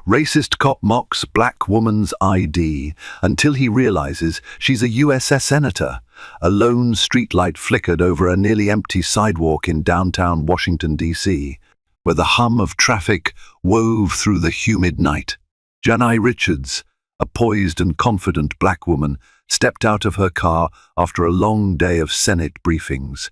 Racist cop mocks black woman's ID until he realizes she's a USS senator. A lone streetlight flickered over a nearly empty sidewalk in downtown Washington, D.C., where the hum of traffic wove through the humid night. Janai Richards, a poised and confident black woman, stepped out of her car after a long day of Senate briefings,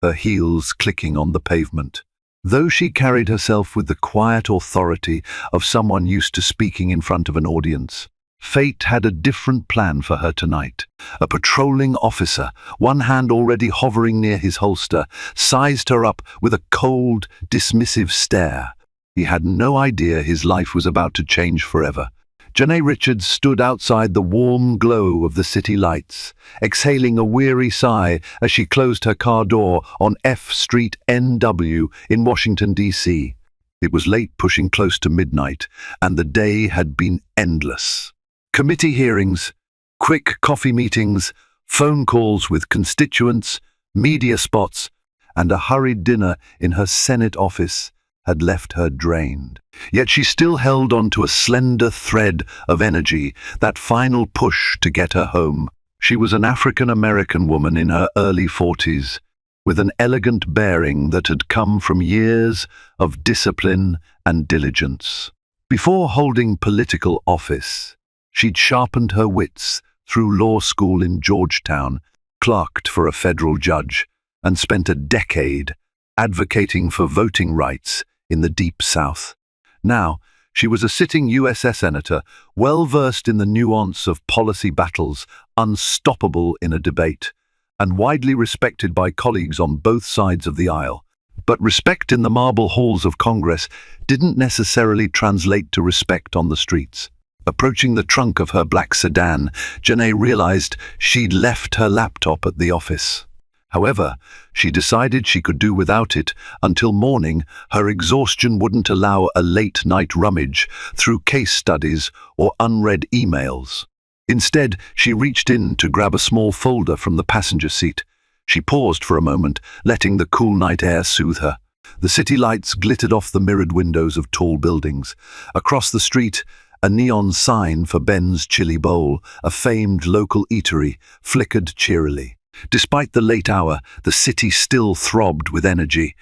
her heels clicking on the pavement. Though she carried herself with the quiet authority of someone used to speaking in front of an audience, fate had a different plan for her tonight. A patrolling officer, one hand already hovering near his holster, sized her up with a cold, dismissive stare. He had no idea his life was about to change forever. Janai Richards stood outside the warm glow of the city lights, exhaling a weary sigh as she closed her car door on F Street NW in Washington, D.C. It was late, pushing close to midnight, and the day had been endless. Committee hearings, quick coffee meetings, phone calls with constituents, media spots, and a hurried dinner in her Senate office had left her drained. Yet she still held on to a slender thread of energy, that final push to get her home. She was an African-American woman in her early 40s, with an elegant bearing that had come from years of discipline and diligence. Before holding political office, she'd sharpened her wits through law school in Georgetown, clerked for a federal judge, and spent a decade advocating for voting rights in the Deep South. Now, she was a sitting USS senator, well-versed in the nuance of policy battles, unstoppable in a debate, and widely respected by colleagues on both sides of the aisle. But respect in the marble halls of Congress didn't necessarily translate to respect on the streets. Approaching the trunk of her black sedan, Janai realized she'd left her laptop at the office. However, she decided she could do without it until morning. Her exhaustion wouldn't allow a late-night rummage through case studies or unread emails. Instead, she reached in to grab a small folder from the passenger seat. She paused for a moment, letting the cool night air soothe her. The city lights glittered off the mirrored windows of tall buildings. Across the street, a neon sign for Ben's Chili Bowl, a famed local eatery, flickered cheerily. Despite the late hour, the city still throbbed with energy.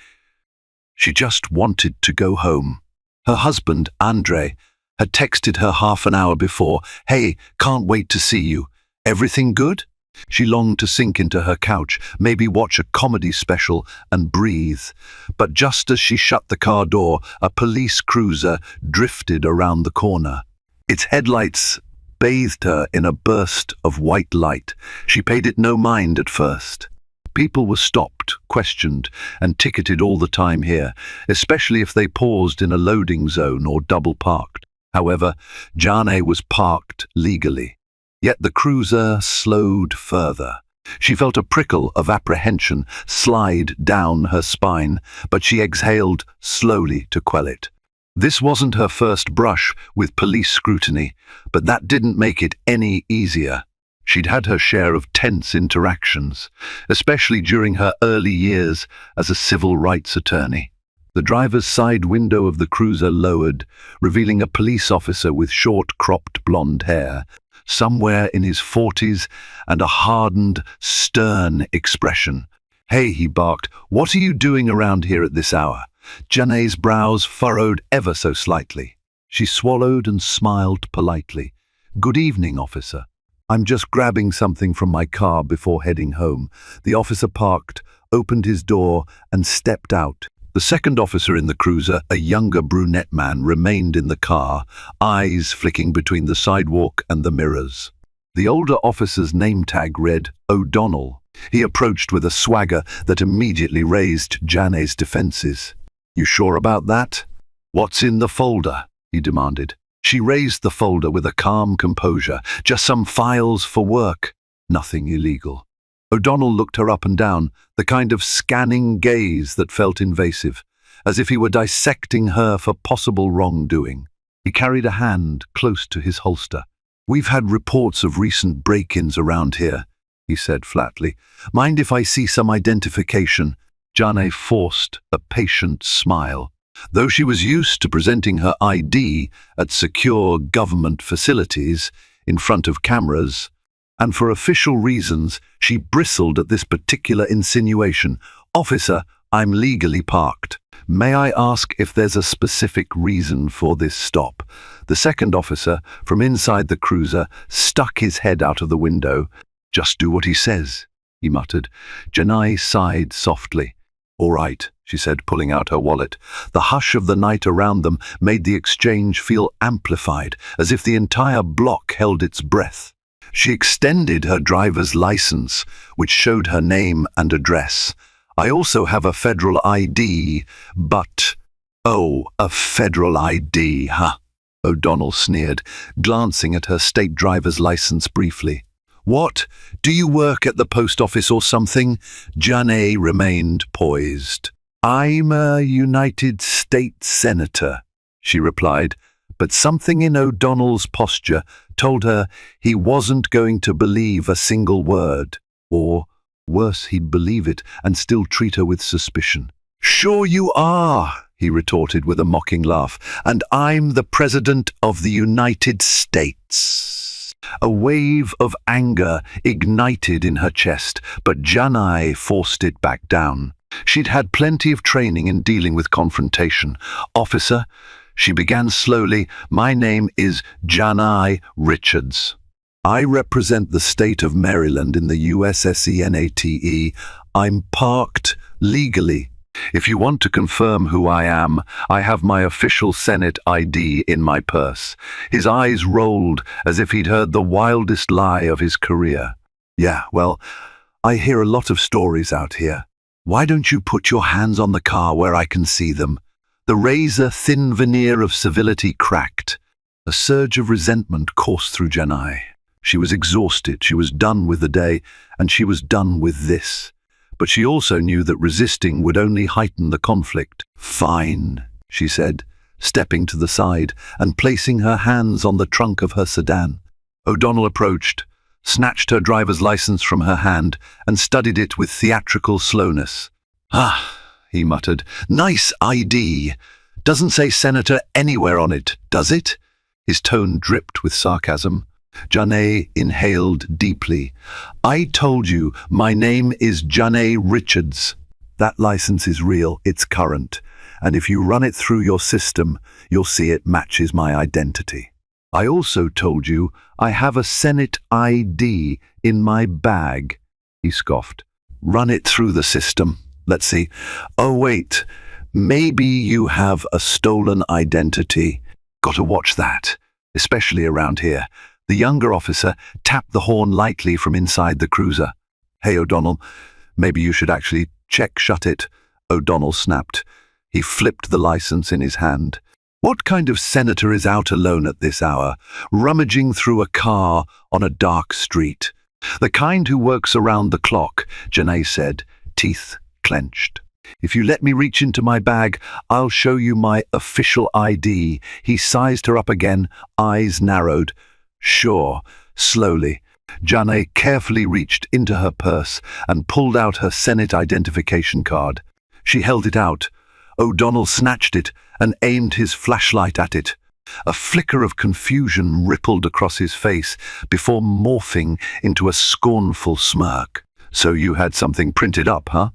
She just wanted to go home. Her husband, Andre, had texted her half an hour before, "Hey, can't wait to see you. Everything good?" She longed to sink into her couch, maybe watch a comedy special and breathe. But just as she shut the car door, a police cruiser drifted around the corner. Its headlights bathed her in a burst of white light. She paid it no mind at first. People were stopped, questioned, and ticketed all the time here, especially if they paused in a loading zone or double-parked. However, Janai was parked legally. Yet the cruiser slowed further. She felt a prickle of apprehension slide down her spine, but she exhaled slowly to quell it. This wasn't her first brush with police scrutiny, but that didn't make it any easier. She'd had her share of tense interactions, especially during her early years as a civil rights attorney. The driver's side window of the cruiser lowered, revealing a police officer with short, cropped blonde hair, somewhere in his 40s, and a hardened, stern expression. "Hey," he barked, "what are you doing around here at this hour?" Janai's brows furrowed ever so slightly. She swallowed and smiled politely. "Good evening, officer. I'm just grabbing something from my car before heading home." The officer parked, opened his door, and stepped out. The second officer in the cruiser, a younger brunette man, remained in the car, eyes flicking between the sidewalk and the mirrors. The older officer's name tag read O'Donnell. He approached with a swagger that immediately raised Janai's defenses. "You sure about that?" "What's in the folder?" he demanded. She raised the folder with a calm composure. "Just some files for work. Nothing illegal." O'Donnell looked her up and down, the kind of scanning gaze that felt invasive, as if he were dissecting her for possible wrongdoing. He carried a hand close to his holster. "We've had reports of recent break-ins around here," he said flatly. "Mind if I see some identification?" Janai forced a patient smile. Though she was used to presenting her ID at secure government facilities in front of cameras, and for official reasons, she bristled at this particular insinuation. "Officer, I'm legally parked. May I ask if there's a specific reason for this stop?" The second officer, from inside the cruiser, stuck his head out of the window. "Just do what he says," he muttered. Janai sighed softly. "All right," she said, pulling out her wallet. The hush of the night around them made the exchange feel amplified, as if the entire block held its breath. She extended her driver's license, which showed her name and address. "I also have a federal ID, but—" "Oh, a federal ID, huh?" O'Donnell sneered, glancing at her state driver's license briefly. "What? Do you work at the post office or something?" Janai remained poised. "I'm a United States Senator," she replied, but something in O'Donnell's posture told her he wasn't going to believe a single word. Or, worse, he'd believe it and still treat her with suspicion. "Sure you are," he retorted with a mocking laugh, "and I'm the President of the United States." A wave of anger ignited in her chest, but Janai forced it back down. She'd had plenty of training in dealing with confrontation. "Officer," she began slowly, "my name is Janai Richards. I represent the state of Maryland in the USSENATE. I'm parked legally. If you want to confirm who I am, I have my official Senate ID in my purse." His eyes rolled as if he'd heard the wildest lie of his career. "Yeah, well, I hear a lot of stories out here. Why don't you put your hands on the car where I can see them?" The razor-thin veneer of civility cracked. A surge of resentment coursed through Janai. She was exhausted, she was done with the day, and she was done with this. But she also knew that resisting would only heighten the conflict. "Fine," she said, stepping to the side and placing her hands on the trunk of her sedan. O'Donnell approached, snatched her driver's license from her hand, and studied it with theatrical slowness. "Ah," he muttered, "nice ID. Doesn't say Senator anywhere on it, does it?" His tone dripped with sarcasm. Janai inhaled deeply. "I told you, my name is Janai Richards. That license is real, it's current, and if you run it through your system, you'll see it matches my identity. I also told you I have a Senate ID in my bag," he scoffed. "Run it through the system. Let's see. Oh, wait. Maybe you have a stolen identity. Gotta watch that, especially around here." The younger officer tapped the horn lightly from inside the cruiser. "Hey, O'Donnell, maybe you should actually shut it," O'Donnell snapped. He flipped the license in his hand. "What kind of senator is out alone at this hour, rummaging through a car on a dark street?" "The kind who works around the clock," Janai said, teeth clenched. "If you let me reach into my bag, I'll show you my official ID." He sized her up again, eyes narrowed. "Sure." Slowly, Janai carefully reached into her purse and pulled out her Senate identification card. She held it out. O'Donnell snatched it and aimed his flashlight at it. A flicker of confusion rippled across his face before morphing into a scornful smirk. "So you had something printed up, huh?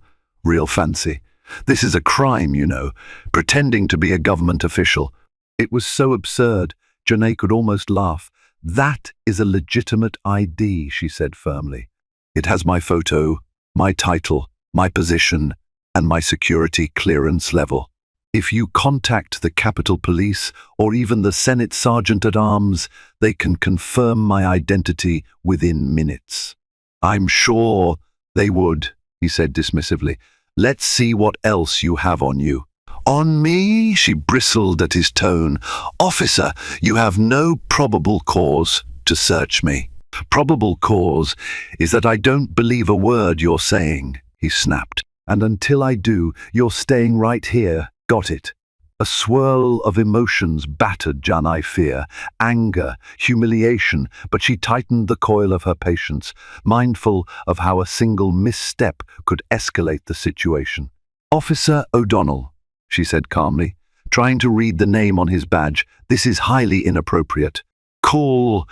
Real fancy. This is a crime, you know, pretending to be a government official." It was so absurd, Janai could almost laugh. "That is a legitimate ID," she said firmly. "It has my photo, my title, my position, and my security clearance level. If you contact the Capitol Police or even the Senate Sergeant-at-Arms, they can confirm my identity within minutes." "I'm sure they would," he said dismissively. "Let's see what else you have on you." "On me?" She bristled at his tone. "Officer, you have no probable cause to search me." "Probable cause is that I don't believe a word you're saying," he snapped. "And until I do, you're staying right here. Got it?" A swirl of emotions battered Janai: fear, anger, humiliation, but she tightened the coil of her patience, mindful of how a single misstep could escalate the situation. "Officer O'Donnell," she said calmly, trying to read the name on his badge. This is highly inappropriate. Call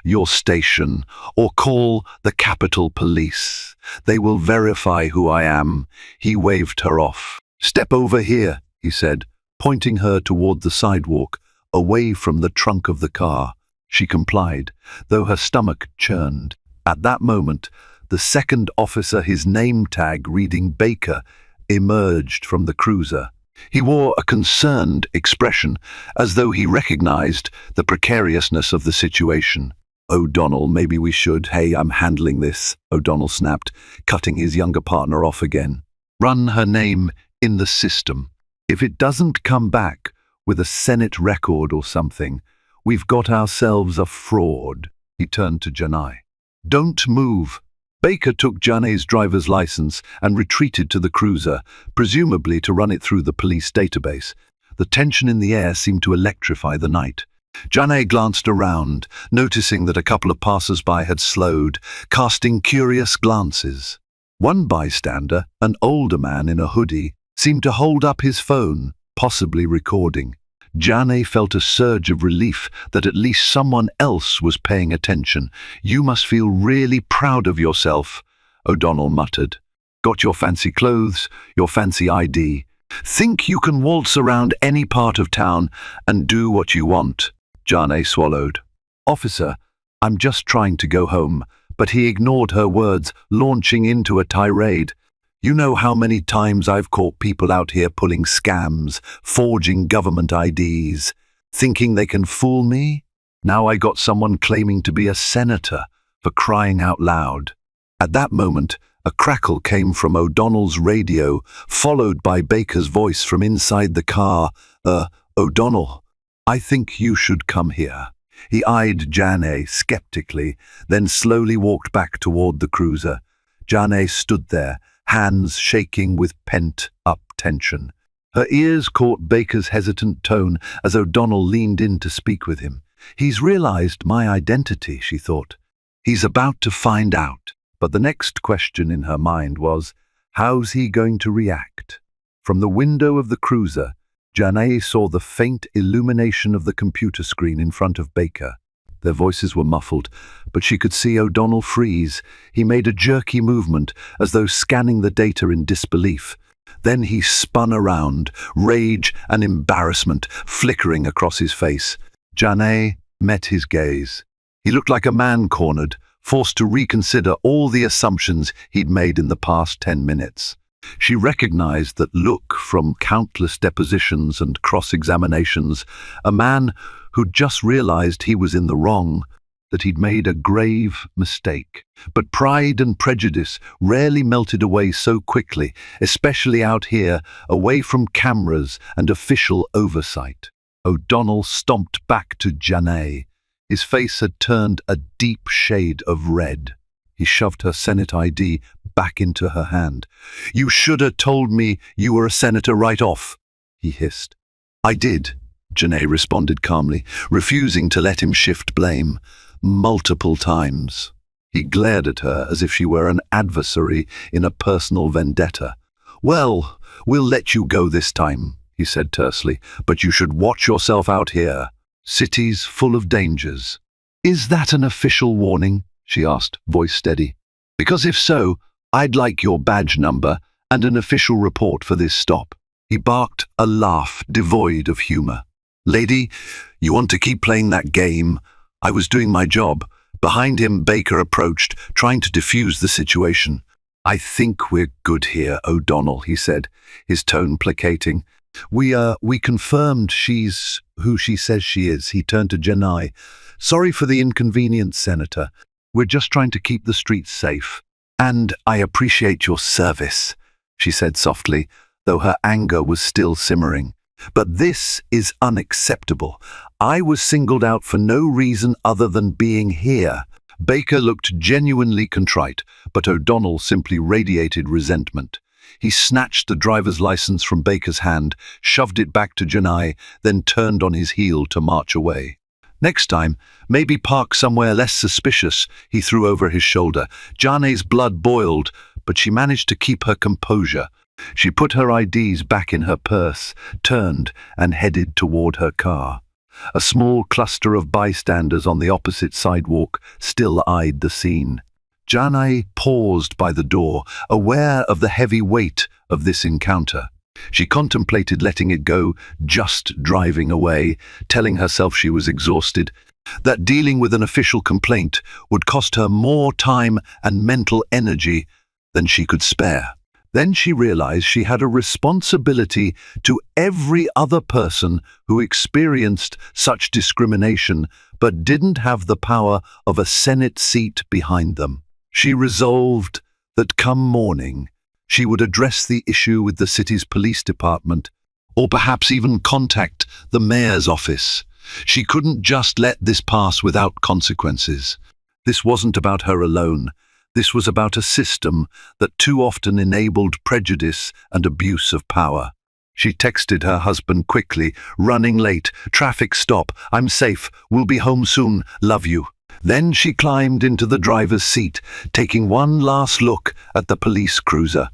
your station or call the Capitol Police. They will verify who I am. He waved her off. Step over here, he said, pointing her toward the sidewalk, away from the trunk of the car. She complied, though her stomach churned. At that moment, the second officer, his name tag reading Baker, emerged from the cruiser. He wore a concerned expression, as though he recognized the precariousness of the situation. O'Donnell, maybe we should. Hey, I'm handling this, O'Donnell snapped, cutting his younger partner off again. Run her name in the system. If it doesn't come back with a Senate record or something, we've got ourselves a fraud. He turned to Janai. Don't move. Baker took Janai's driver's license and retreated to the cruiser, presumably to run it through the police database. The tension in the air seemed to electrify the night. Janai glanced around, noticing that a couple of passers-by had slowed, casting curious glances. One bystander, an older man in a hoodie, seemed to hold up his phone, possibly recording. Janai felt a surge of relief that at least someone else was paying attention. You must feel really proud of yourself, O'Donnell muttered. Got your fancy clothes, your fancy ID. Think you can waltz around any part of town and do what you want. Janai swallowed. Officer, I'm just trying to go home. But he ignored her words, launching into a tirade. You know how many times I've caught people out here pulling scams, forging government IDs, thinking they can fool me? Now I got someone claiming to be a senator, for crying out loud. At that moment, a crackle came from O'Donnell's radio, followed by Baker's voice from inside the car. O'Donnell, I think you should come here. He eyed Janai skeptically, then slowly walked back toward the cruiser. Janai stood there, hands shaking with pent-up tension. Her ears caught Baker's hesitant tone as O'Donnell leaned in to speak with him. He's realized my identity, she thought. He's about to find out. But the next question in her mind was, how's he going to react? From the window of the cruiser, Janai saw the faint illumination of the computer screen in front of Baker. Their voices were muffled, but she could see O'Donnell freeze. He made a jerky movement, as though scanning the data in disbelief. Then he spun around, rage and embarrassment flickering across his face. Janai met his gaze. He looked like a man cornered, forced to reconsider all the assumptions he'd made in the past 10 minutes. She recognized that look from countless depositions and cross-examinations, a man who'd just realized he was in the wrong, that he'd made a grave mistake. But pride and prejudice rarely melted away so quickly, especially out here, away from cameras and official oversight. O'Donnell stomped back to Janai. His face had turned a deep shade of red. He shoved her Senate ID back into her hand. You should have told me you were a senator right off, he hissed. I did, Janai responded calmly, refusing to let him shift blame. Multiple times. He glared at her as if she were an adversary in a personal vendetta. Well, we'll let you go this time, he said tersely, but you should watch yourself out here. Cities full of dangers. Is that an official warning? She asked, voice steady. Because if so, I'd like your badge number and an official report for this stop. He barked, a laugh devoid of humor. Lady, you want to keep playing that game? I was doing my job. Behind him, Baker approached, trying to defuse the situation. I think we're good here, O'Donnell, he said, his tone placating. We confirmed she's who she says she is. He turned to Janai. Sorry for the inconvenience, Senator. We're just trying to keep the streets safe. And I appreciate your service, she said softly, though her anger was still simmering. But this is unacceptable. I was singled out for no reason other than being here. Baker looked genuinely contrite, but O'Donnell simply radiated resentment. He snatched the driver's license from Baker's hand, shoved it back to Janai, then turned on his heel to march away. Next time, maybe park somewhere less suspicious, he threw over his shoulder. Janai's blood boiled, but she managed to keep her composure. She put her IDs back in her purse, turned, and headed toward her car. A small cluster of bystanders on the opposite sidewalk still eyed the scene. Janai paused by the door, aware of the heavy weight of this encounter. She contemplated letting it go, just driving away, telling herself she was exhausted, that dealing with an official complaint would cost her more time and mental energy than she could spare. Then she realized she had a responsibility to every other person who experienced such discrimination but didn't have the power of a Senate seat behind them. She resolved that come morning, she would address the issue with the city's police department, or perhaps even contact the mayor's office. She couldn't just let this pass without consequences. This wasn't about her alone. This was about a system that too often enabled prejudice and abuse of power. She texted her husband quickly, "Running late, traffic stop, I'm safe, we'll be home soon, love you." Then she climbed into the driver's seat, taking one last look at the police cruiser.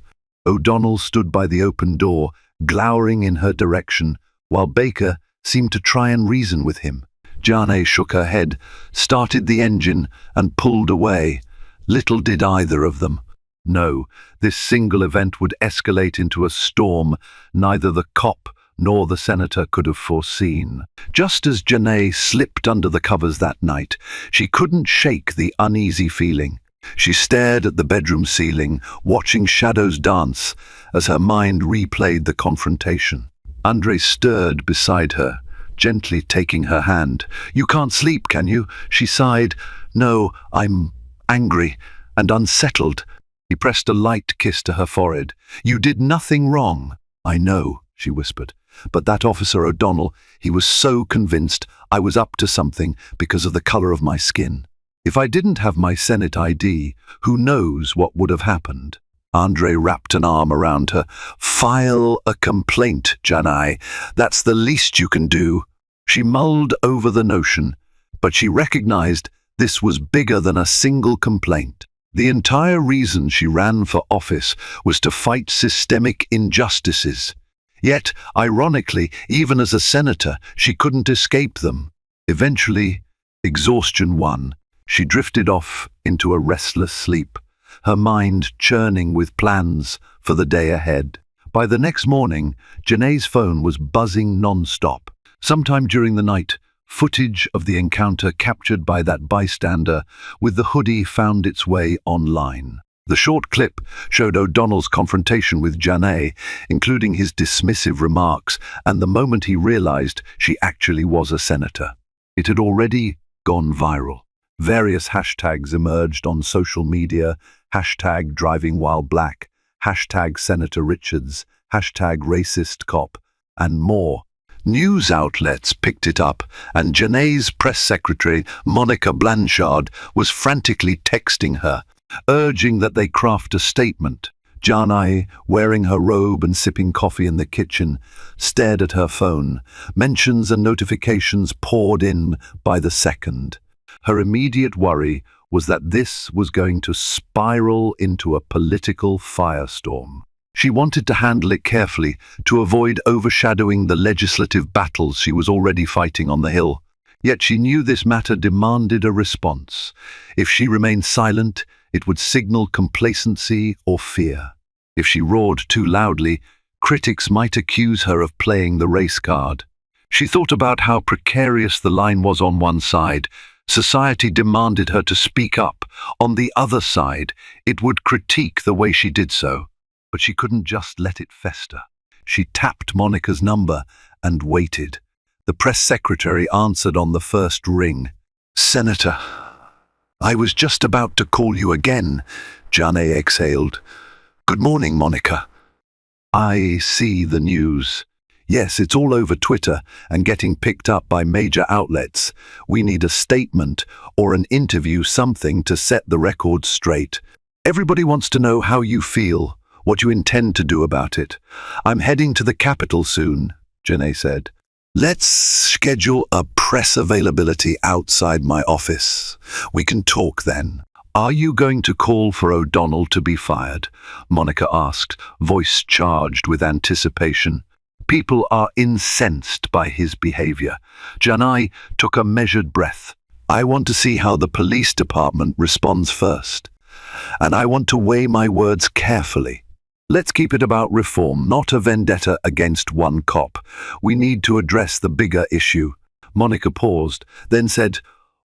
O'Donnell stood by the open door, glowering in her direction, while Baker seemed to try and reason with him. Janai shook her head, started the engine, and pulled away. Little did either of them know this single event would escalate into a storm neither the cop nor the senator could have foreseen. Just as Janai slipped under the covers that night, she couldn't shake the uneasy feeling. She stared at the bedroom ceiling, watching shadows dance as her mind replayed the confrontation. Andre stirred beside her, gently taking her hand. "You can't sleep, can you?" she sighed. "No, I'm angry and unsettled." He pressed a light kiss to her forehead. "You did nothing wrong." "I know," she whispered. "But that officer O'Donnell, he was so convinced I was up to something because of the color of my skin. If I didn't have my Senate ID, who knows what would have happened?" Andre wrapped an arm around her. "File a complaint, Janai. That's the least you can do." She mulled over the notion, but she recognized this was bigger than a single complaint. The entire reason she ran for office was to fight systemic injustices. Yet, ironically, even as a senator, she couldn't escape them. Eventually, exhaustion won. She drifted off into a restless sleep, her mind churning with plans for the day ahead. By the next morning, Janai's phone was buzzing non-stop. Sometime during the night, footage of the encounter captured by that bystander with the hoodie found its way online. The short clip showed O'Donnell's confrontation with Janai, including his dismissive remarks and the moment he realized she actually was a senator. It had already gone viral. Various hashtags emerged on social media, hashtag driving while black, hashtag Senator Richards, hashtag racist cop, and more. News outlets picked it up, and Janai's press secretary, Monica Blanchard, was frantically texting her, urging that they craft a statement. Janai, wearing her robe and sipping coffee in the kitchen, stared at her phone. Mentions and notifications poured in by the second. Her immediate worry was that this was going to spiral into a political firestorm. She wanted to handle it carefully to avoid overshadowing the legislative battles she was already fighting on the Hill. Yet she knew this matter demanded a response. If she remained silent, it would signal complacency or fear. If she roared too loudly, critics might accuse her of playing the race card. She thought about how precarious the line was on one side. Society demanded her to speak up. On the other side, it would critique the way she did so. But she couldn't just let it fester. She tapped Monica's number and waited. The press secretary answered on the first ring. "Senator, I was just about to call you again," Janai exhaled. "Good morning, Monica." "I see the news. Yes, it's all over Twitter and getting picked up by major outlets. We need a statement or an interview, something to set the record straight. Everybody wants to know how you feel, what you intend to do about it. I'm heading to the Capitol soon," Janai said. "Let's schedule a press availability outside my office. We can talk then. Are you going to call for O'Donnell to be fired? Monica asked, voice charged with anticipation. People are incensed by his behavior. Janai took a measured breath. I want to see how the police department responds first. And I want to weigh my words carefully. Let's keep it about reform, not a vendetta against one cop. We need to address the bigger issue. Monica paused, then said,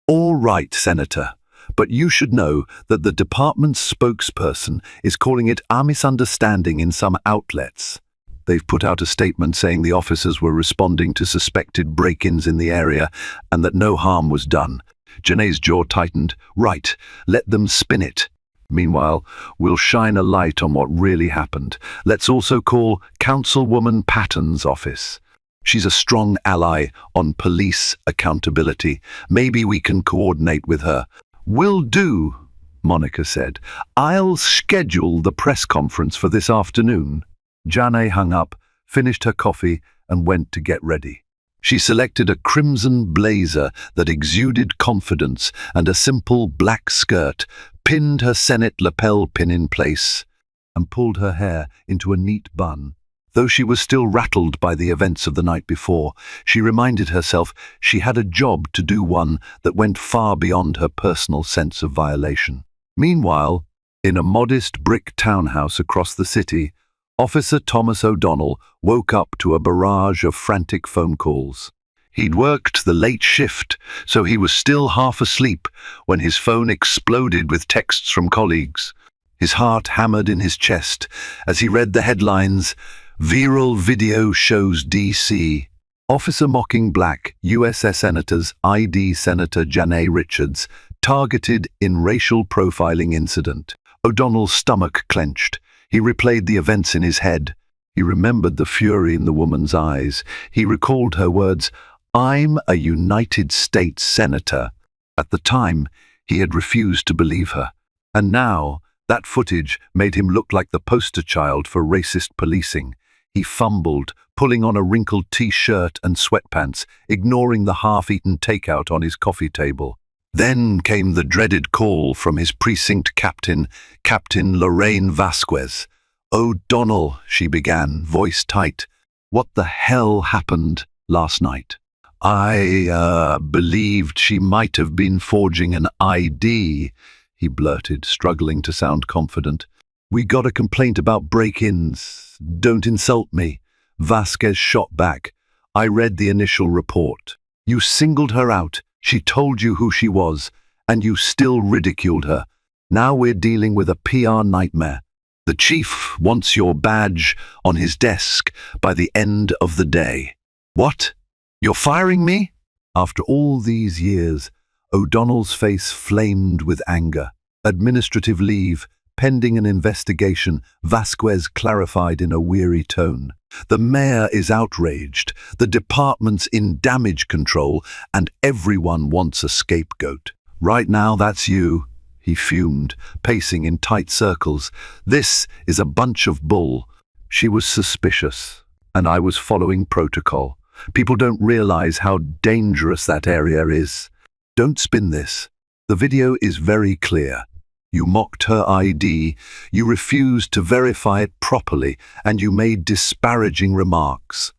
All right, Senator, but you should know that the department's spokesperson is calling it a misunderstanding in some outlets. They've put out a statement saying the officers were responding to suspected break-ins in the area and that no harm was done. Janae's jaw tightened. Right, let them spin it. Meanwhile, we'll shine a light on what really happened. Let's also call Councilwoman Patton's office. She's a strong ally on police accountability. Maybe we can coordinate with her. Will do, Monica said. I'll schedule the press conference for this afternoon. Janae hung up, finished her coffee, and went to get ready. She selected a crimson blazer that exuded confidence and a simple black skirt, pinned her Senate lapel pin in place, and pulled her hair into a neat bun. Though she was still rattled by the events of the night before, she reminded herself she had a job to do, one that went far beyond her personal sense of violation. Meanwhile, in a modest brick townhouse across the city, Officer Thomas O'Donnell woke up to a barrage of frantic phone calls. He'd worked the late shift, so he was still half asleep when his phone exploded with texts from colleagues. His heart hammered in his chest as he read the headlines, Viral video shows D.C. Officer mocking black USS Senators ID Senator Janae Richards targeted in racial profiling incident. O'Donnell's stomach clenched. He replayed the events in his head. He remembered the fury in the woman's eyes. He recalled her words, I'm a United States Senator. At the time, he had refused to believe her. And now, that footage made him look like the poster child for racist policing. He fumbled, pulling on a wrinkled T-shirt and sweatpants, ignoring the half-eaten takeout on his coffee table. Then came the dreaded call from his precinct captain, Captain Lorraine Vasquez. O'Donnell, she began, voice tight. What the hell happened last night? I believed she might have been forging an ID, he blurted, struggling to sound confident. We got a complaint about break-ins. Don't insult me. Vasquez shot back. I read the initial report. You singled her out. She told you who she was, and you still ridiculed her. Now we're dealing with a PR nightmare. The chief wants your badge on his desk by the end of the day. What? You're firing me? After all these years, O'Donnell's face flamed with anger. Administrative leave, pending an investigation, Vasquez clarified in a weary tone. The mayor is outraged, the department's in damage control, and everyone wants a scapegoat. Right now, that's you, he fumed, pacing in tight circles. This is a bunch of bull. She was suspicious, and I was following protocol. People don't realize how dangerous that area is. Don't spin this. The video is very clear. You mocked her ID, you refused to verify it properly, and you made disparaging remarks.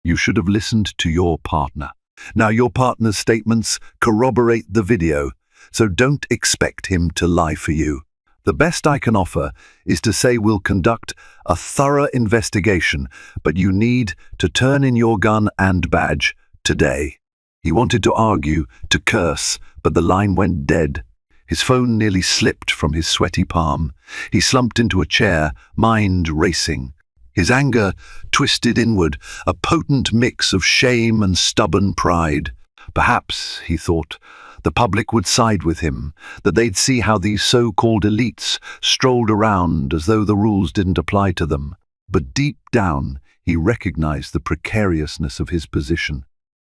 You should have listened to your partner. Now your partner's statements corroborate the video, so don't expect him to lie for you. The best I can offer is to say we'll conduct a thorough investigation, but you need to turn in your gun and badge today. He wanted to argue, to curse, but the line went dead. His phone nearly slipped from his sweaty palm. He slumped into a chair, mind racing. His anger twisted inward, a potent mix of shame and stubborn pride. Perhaps, he thought, the public would side with him, that they'd see how these so-called elites strolled around as though the rules didn't apply to them. But deep down, he recognized the precariousness of his position.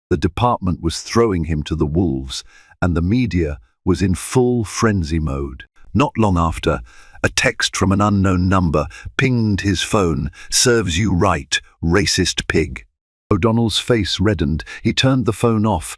The department was throwing him to the wolves, and the media was in full frenzy mode. Not long after, a text from an unknown number pinged his phone. Serves you right, racist pig. O'Donnell's face reddened. He turned the phone off.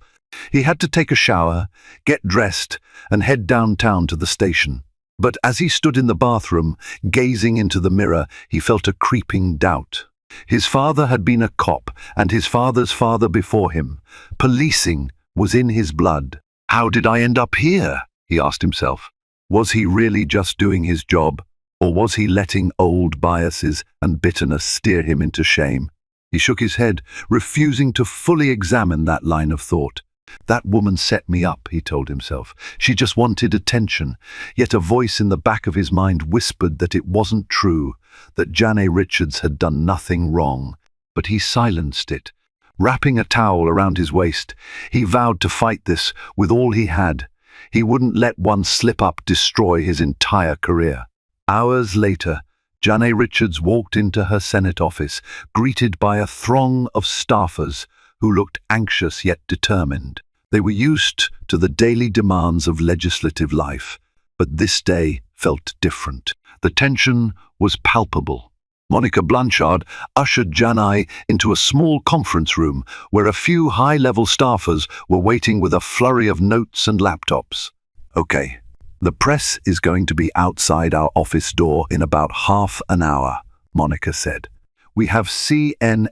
He had to take a shower, get dressed, and head downtown to the station. But as he stood in the bathroom, gazing into the mirror, he felt a creeping doubt. His father had been a cop, and his father's father before him. Policing was in his blood. How did I end up here? He asked himself. Was he really just doing his job, or was he letting old biases and bitterness steer him into shame? He shook his head, refusing to fully examine that line of thought. That woman set me up, he told himself. She just wanted attention. Yet a voice in the back of his mind whispered that it wasn't true, that Janae Richards had done nothing wrong. But he silenced it. Wrapping a towel around his waist, he vowed to fight this with all he had. He wouldn't let one slip-up destroy his entire career. Hours later, Janae Richards walked into her Senate office, greeted by a throng of staffers who looked anxious yet determined. They were used to the daily demands of legislative life, but this day felt different. The tension was palpable. Monica Blanchard ushered Janae into a small conference room where a few high-level staffers were waiting with a flurry of notes and laptops. Okay, the press is going to be outside our office door in about half an hour, Monica said. We have CNN,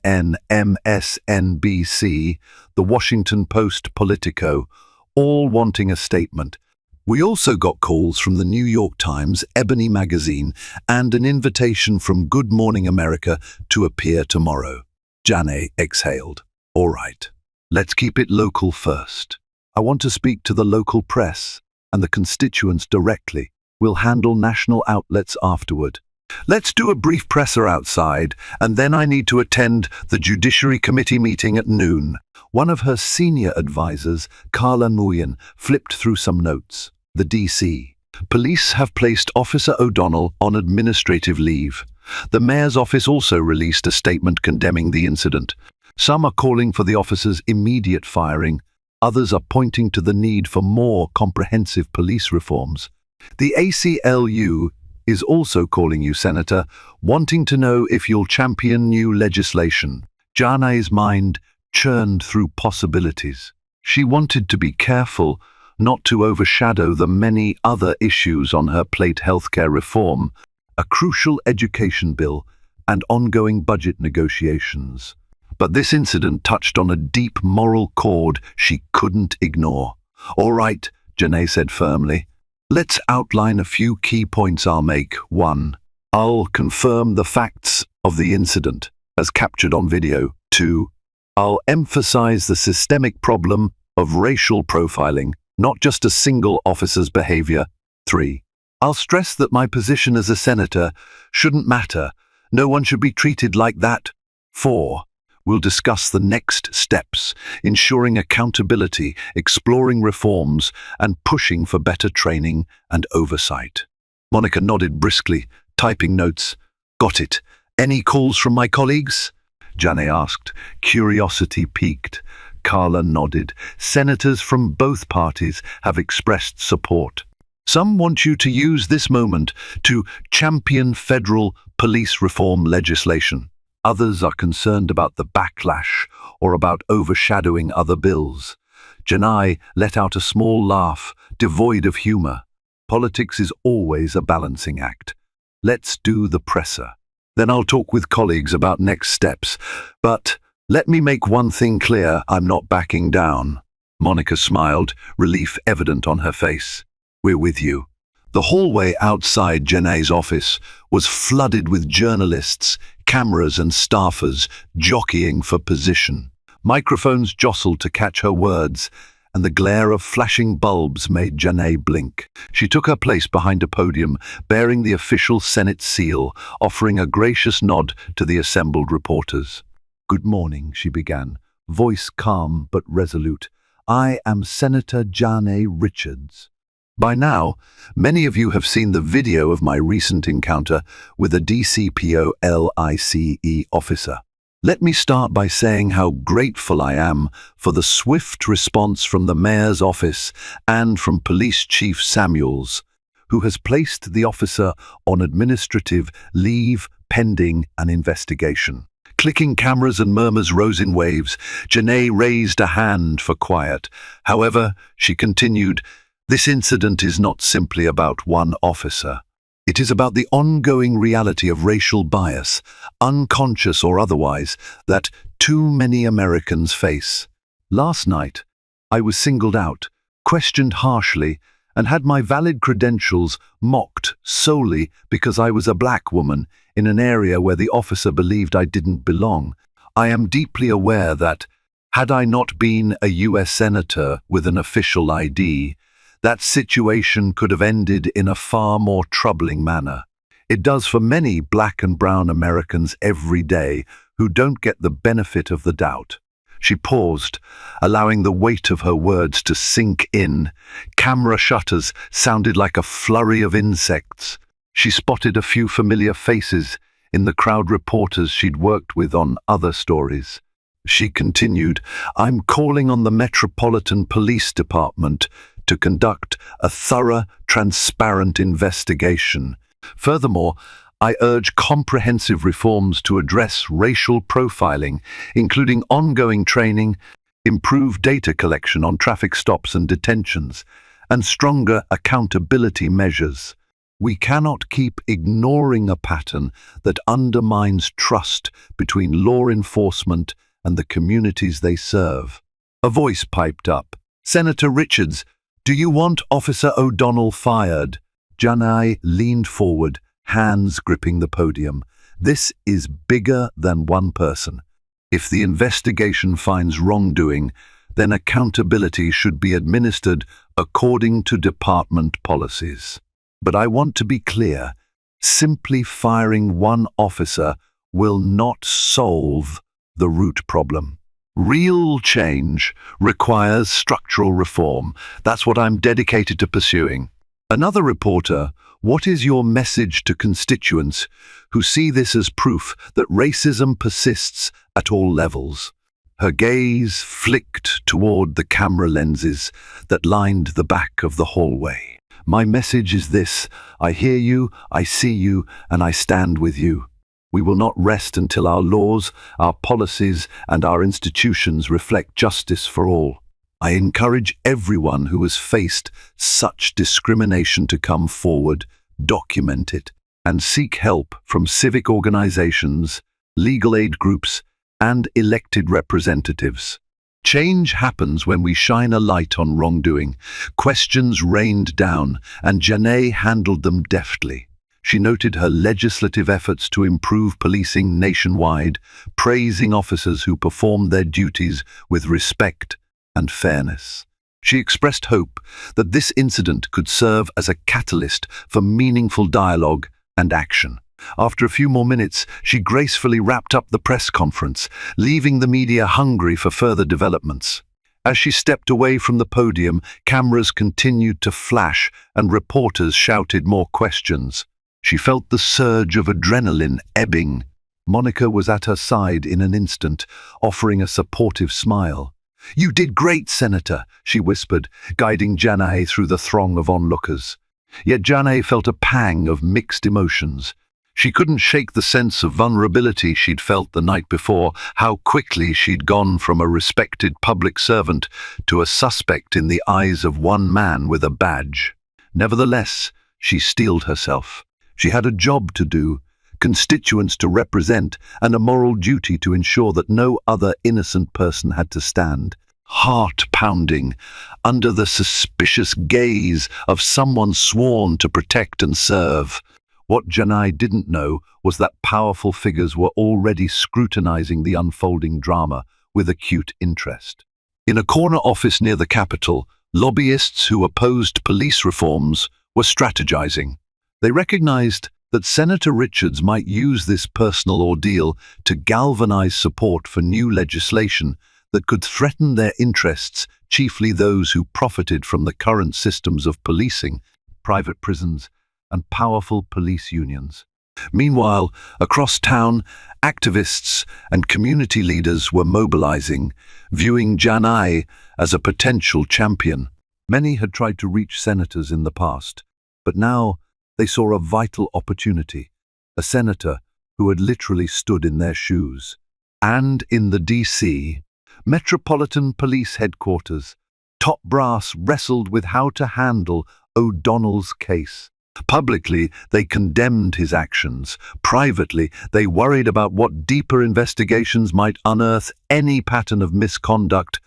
MSNBC, the Washington Post, Politico, all wanting a statement. We also got calls from the New York Times, Ebony Magazine, and an invitation from Good Morning America to appear tomorrow. Janae exhaled. All right, let's keep it local first. I want to speak to the local press and the constituents directly. We'll handle national outlets afterward. Let's do a brief presser outside, and then I need to attend the Judiciary Committee meeting at noon. One of her senior advisors, Carla Nguyen, flipped through some notes. The DC. Police have placed Officer O'Donnell on administrative leave. The mayor's office also released a statement condemning the incident. Some are calling for the officer's immediate firing. Others are pointing to the need for more comprehensive police reforms. The ACLU is also calling you, Senator, wanting to know if you'll champion new legislation. Janae's mind churned through possibilities. She wanted to be careful not to overshadow the many other issues on her plate: healthcare reform, a crucial education bill, and ongoing budget negotiations. But this incident touched on a deep moral chord she couldn't ignore. All right, Janae said firmly. Let's outline a few key points I'll make. 1. I'll confirm the facts of the incident, as captured on video. 2. I'll emphasize the systemic problem of racial profiling, not just a single officer's behavior. 3. I'll stress that my position as a senator shouldn't matter. No one should be treated like that. 4. We'll discuss the next steps, ensuring accountability, exploring reforms, and pushing for better training and oversight. Monica nodded briskly, typing notes. Got it. Any calls from my colleagues? Janae asked, curiosity piqued. Carla nodded. Senators from both parties have expressed support. Some want you to use this moment to champion federal police reform legislation. Others are concerned about the backlash or about overshadowing other bills. Janae let out a small laugh, devoid of humor. Politics is always a balancing act. Let's do the presser. Then I'll talk with colleagues about next steps. But let me make one thing clear, I'm not backing down. Monica smiled, relief evident on her face. We're with you. The hallway outside Janae's office was flooded with journalists, cameras and staffers jockeying for position. Microphones jostled to catch her words, and the glare of flashing bulbs made Janae blink. She took her place behind a podium, bearing the official Senate seal, offering a gracious nod to the assembled reporters. Good morning, she began, voice calm but resolute. I am Senator Janae Richards. By now, many of you have seen the video of my recent encounter with a DCPO LICE officer. Let me start by saying how grateful I am for the swift response from the mayor's office and from Police Chief Samuels, who has placed the officer on administrative leave pending an investigation. Clicking cameras and murmurs rose in waves. Janae raised a hand for quiet. However, she continued, This incident is not simply about one officer. It is about the ongoing reality of racial bias, unconscious or otherwise, that too many Americans face. Last night, I was singled out, questioned harshly, and had my valid credentials mocked solely because I was a black woman in an area where the officer believed I didn't belong. I am deeply aware that, had I not been a US Senator with an official ID, that situation could have ended in a far more troubling manner. It does for many black and brown Americans every day who don't get the benefit of the doubt. She paused, allowing the weight of her words to sink in. Camera shutters sounded like a flurry of insects. She spotted a few familiar faces in the crowd reporters she'd worked with on other stories. She continued, "I'm calling on the Metropolitan Police Department to conduct a thorough, transparent investigation. Furthermore, I urge comprehensive reforms to address racial profiling, including ongoing training, improved data collection on traffic stops and detentions, and stronger accountability measures. We cannot keep ignoring a pattern that undermines trust between law enforcement and the communities they serve." A voice piped up. "Senator Richards, do you want Officer O'Donnell fired?" Janai leaned forward, hands gripping the podium. "This is bigger than one person. If the investigation finds wrongdoing, then accountability should be administered according to department policies. But I want to be clear, simply firing one officer will not solve the root problem. Real change requires structural reform. That's what I'm dedicated to pursuing." Another reporter, "What is your message to constituents who see this as proof that racism persists at all levels?" Her gaze flicked toward the camera lenses that lined the back of the hallway. "My message is this: I hear you, I see you, and I stand with you. We will not rest until our laws, our policies, and our institutions reflect justice for all. I encourage everyone who has faced such discrimination to come forward, document it, and seek help from civic organizations, legal aid groups, and elected representatives. Change happens when we shine a light on wrongdoing." Questions rained down, and Janai handled them deftly. She noted her legislative efforts to improve policing nationwide, praising officers who performed their duties with respect and fairness. She expressed hope that this incident could serve as a catalyst for meaningful dialogue and action. After a few more minutes, she gracefully wrapped up the press conference, leaving the media hungry for further developments. As she stepped away from the podium, cameras continued to flash and reporters shouted more questions. She felt the surge of adrenaline ebbing. Monica was at her side in an instant, offering a supportive smile. "You did great, Senator," she whispered, guiding Janai through the throng of onlookers. Yet Janai felt a pang of mixed emotions. She couldn't shake the sense of vulnerability she'd felt the night before, how quickly she'd gone from a respected public servant to a suspect in the eyes of one man with a badge. Nevertheless, she steeled herself. She had a job to do, constituents to represent, and a moral duty to ensure that no other innocent person had to stand, heart-pounding, under the suspicious gaze of someone sworn to protect and serve. What Janai didn't know was that powerful figures were already scrutinizing the unfolding drama with acute interest. In a corner office near the Capitol, lobbyists who opposed police reforms were strategizing. They recognized that Senator Richards might use this personal ordeal to galvanize support for new legislation that could threaten their interests, chiefly those who profited from the current systems of policing, private prisons, and powerful police unions. Meanwhile, across town, activists and community leaders were mobilizing, viewing Janai as a potential champion. Many had tried to reach senators in the past, but now they saw a vital opportunity, a senator who had literally stood in their shoes. And in the D.C. Metropolitan Police Headquarters, Top brass wrestled with how to handle O'Donnell's case. Publicly, they condemned his actions. Privately, they worried about what deeper investigations might unearth any pattern of misconduct,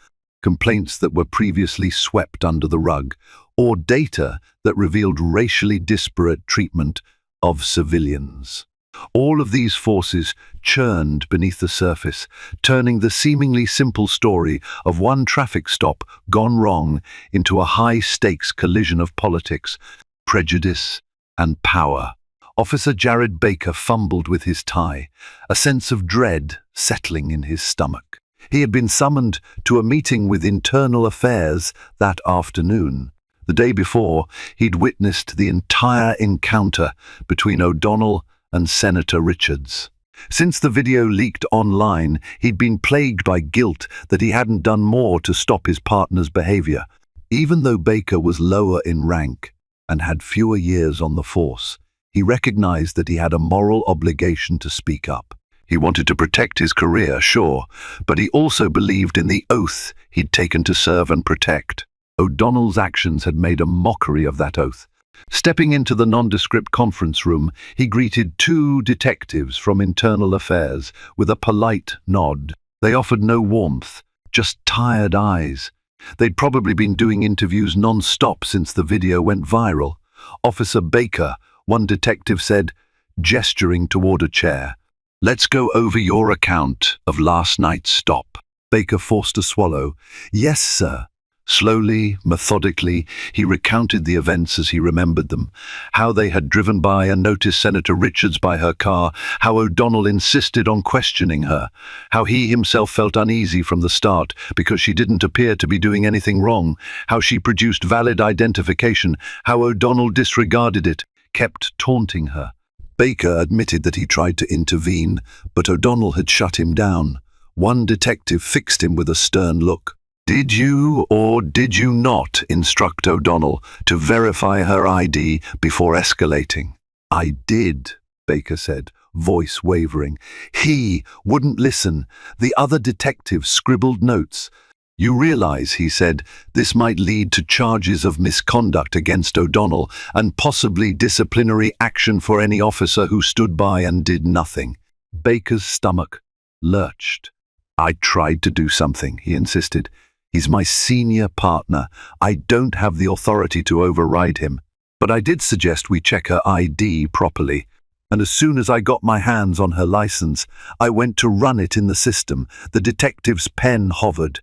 complaints that were previously swept under the rug, or data that revealed racially disparate treatment of civilians. All of these forces churned beneath the surface, turning the seemingly simple story of one traffic stop gone wrong into a high-stakes collision of politics, prejudice, and power. Officer Jared Baker fumbled with his tie, a sense of dread settling in his stomach. He had been summoned to a meeting with Internal Affairs that afternoon. The day before, he'd witnessed the entire encounter between O'Donnell and Senator Richards. Since the video leaked online, he'd been plagued by guilt that he hadn't done more to stop his partner's behavior. Even though Baker was lower in rank and had fewer years on the force, he recognized that he had a moral obligation to speak up. He wanted to protect his career, sure, but he also believed in the oath he'd taken to serve and protect. O'Donnell's actions had made a mockery of that oath. Stepping into the nondescript conference room, he greeted two detectives from Internal Affairs with a polite nod. They offered no warmth, just tired eyes. They'd probably been doing interviews non-stop since the video went viral. Officer Baker, one detective said, gesturing toward a chair, "Let's go over your account of last night's stop." Baker forced a swallow. "Yes, sir." Slowly, methodically, he recounted the events as he remembered them. How they had driven by and noticed Senator Richards by her car, how O'Donnell insisted on questioning her, how he himself felt uneasy from the start because she didn't appear to be doing anything wrong, how she produced valid identification, how O'Donnell disregarded it, kept taunting her. Baker admitted that he tried to intervene, but O'Donnell had shut him down. One detective fixed him with a stern look. "Did you or did you not instruct O'Donnell to verify her ID before escalating?" "I did," Baker said, voice wavering. "He wouldn't listen." The other detective scribbled notes. "You realize," he said, "this might lead to charges of misconduct against O'Donnell and possibly disciplinary action for any officer who stood by and did nothing." Baker's stomach lurched. "I tried to do something," he insisted. "He's my senior partner. I don't have the authority to override him. But I did suggest we check her ID properly. And as soon as I got my hands on her license, I went to run it in the system." The detective's pen hovered.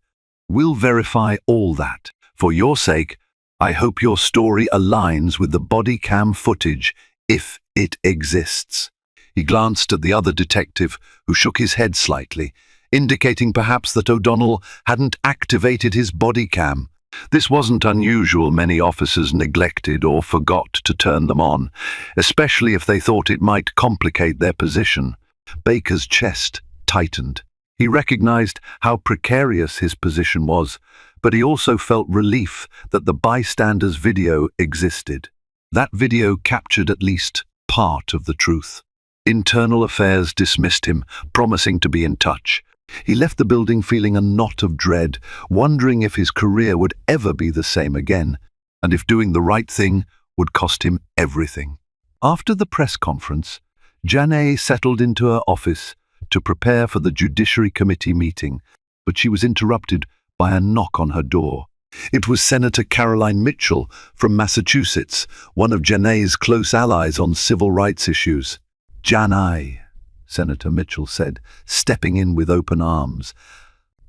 "We'll verify all that. For your sake, I hope your story aligns with the body cam footage, if it exists." He glanced at the other detective, who shook his head slightly, indicating perhaps that O'Donnell hadn't activated his body cam. This wasn't unusual. Many officers neglected or forgot to turn them on, especially if they thought it might complicate their position. Baker's chest tightened. He recognized how precarious his position was, but he also felt relief that the bystander's video existed. That video captured at least part of the truth. Internal Affairs dismissed him, promising to be in touch. He left the building feeling a knot of dread, wondering if his career would ever be the same again, and if doing the right thing would cost him everything. After the press conference, Janae settled into her office to prepare for the Judiciary Committee meeting, but she was interrupted by a knock on her door. It was Senator Caroline Mitchell from Massachusetts, one of Janae's close allies on civil rights issues. "Janae," Senator Mitchell said, stepping in with open arms.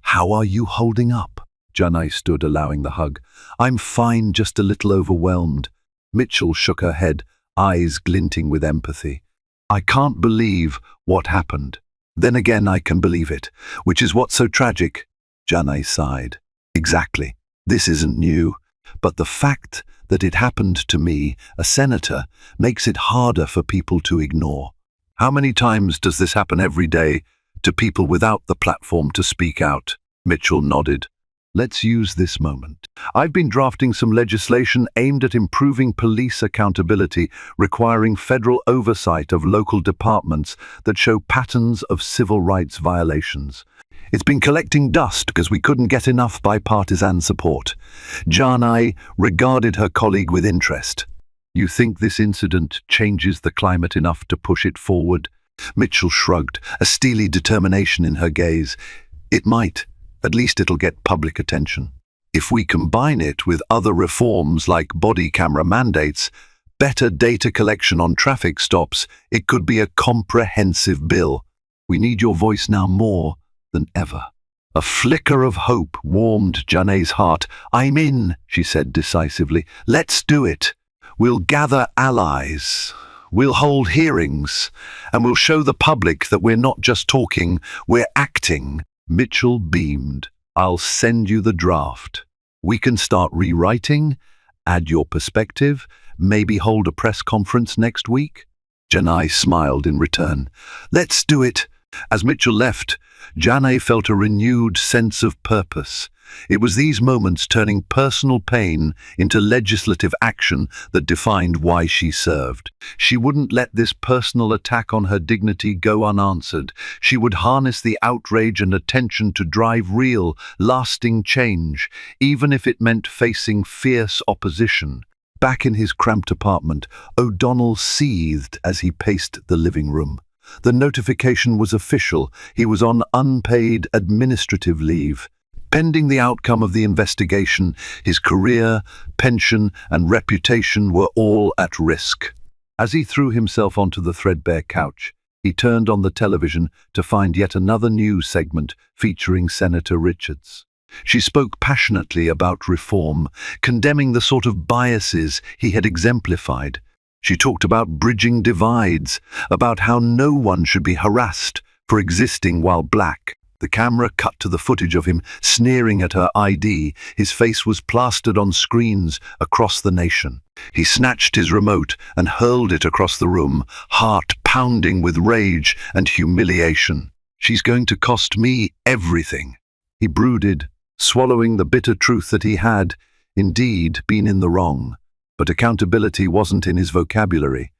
"How are you holding up?" Janae stood, allowing the hug. "I'm fine, just a little overwhelmed." Mitchell shook her head, eyes glinting with empathy. "I can't believe what happened. Then again, I can believe it, which is what's so tragic." Janae sighed. "Exactly. This isn't new. But the fact that it happened to me, a senator, makes it harder for people to ignore." "How many times does this happen every day to people without the platform to speak out?" Mitchell nodded. "Let's use this moment. I've been drafting some legislation aimed at improving police accountability, requiring federal oversight of local departments that show patterns of civil rights violations. It's been collecting dust because we couldn't get enough bipartisan support. Janai regarded her colleague with interest. You think this incident changes the climate enough to push it forward? Mitchell shrugged, a steely determination in her gaze. It might. At least it'll get public attention. If we combine it with other reforms like body camera mandates, better data collection on traffic stops, it could be a comprehensive bill. We need your voice now more than ever. A flicker of hope warmed Janai's heart. I'm in, she said decisively. Let's do it. We'll gather allies. We'll hold hearings. And we'll show the public that we're not just talking, we're acting. Mitchell beamed. I'll send you the draft. We can start rewriting, add your perspective, maybe hold a press conference next week. Janai smiled in return. Let's do it. As Mitchell left, Janai felt a renewed sense of purpose. It was these moments turning personal pain into legislative action that defined why she served. She wouldn't let this personal attack on her dignity go unanswered. She would harness the outrage and attention to drive real, lasting change, even if it meant facing fierce opposition. Back in his cramped apartment, O'Donnell seethed as he paced the living room. The notification was official. He was on unpaid administrative leave. Pending the outcome of the investigation, his career, pension, and reputation were all at risk. As he threw himself onto the threadbare couch, he turned on the television to find yet another news segment featuring Senator Richards. She spoke passionately about reform, condemning the sort of biases he had exemplified. She talked about bridging divides, about how no one should be harassed for existing while black. The camera cut to the footage of him sneering at her ID. His face was plastered on screens across the nation. He snatched his remote and hurled it across the room, heart pounding with rage and humiliation. She's going to cost me everything. He brooded, swallowing the bitter truth that he had, indeed, been in the wrong. But accountability wasn't in his vocabulary.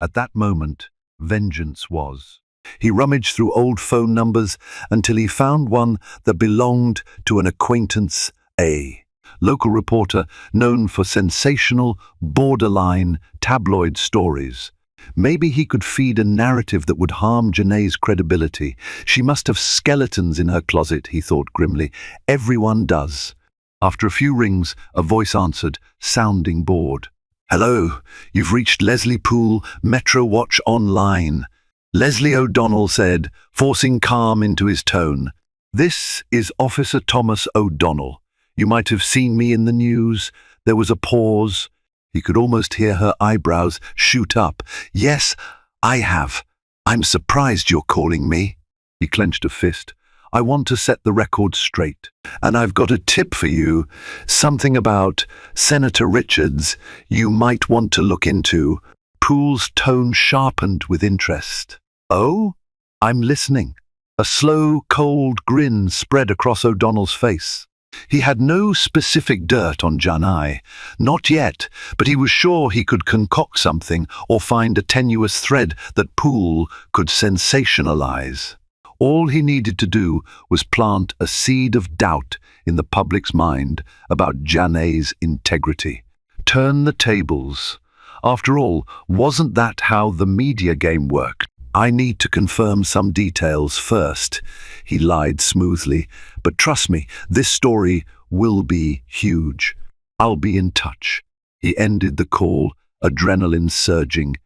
At that moment, vengeance was. He rummaged through old phone numbers until he found one that belonged to an acquaintance, A, local reporter known for sensational, borderline, tabloid stories. Maybe he could feed a narrative that would harm Janai's credibility. She must have skeletons in her closet, he thought grimly. Everyone does. After a few rings, a voice answered, sounding bored. Hello, you've reached Leslie Poole, Metro Watch Online. Leslie O'Donnell said, forcing calm into his tone. This is Officer Thomas O'Donnell. You might have seen me in the news. There was a pause. He could almost hear her eyebrows shoot up. Yes, I have. I'm surprised you're calling me. He clenched a fist. I want to set the record straight. And I've got a tip for you. Something about Senator Richards you might want to look into. Poole's tone sharpened with interest. Oh? I'm listening. A slow, cold grin spread across O'Donnell's face. He had no specific dirt on Janai. Not yet, but he was sure he could concoct something or find a tenuous thread that Poole could sensationalize. All he needed to do was plant a seed of doubt in the public's mind about Janai's integrity. Turn the tables. After all, wasn't that how the media game worked? I need to confirm some details first, he lied smoothly. But trust me, this story will be huge. I'll be in touch. He ended the call, adrenaline surging.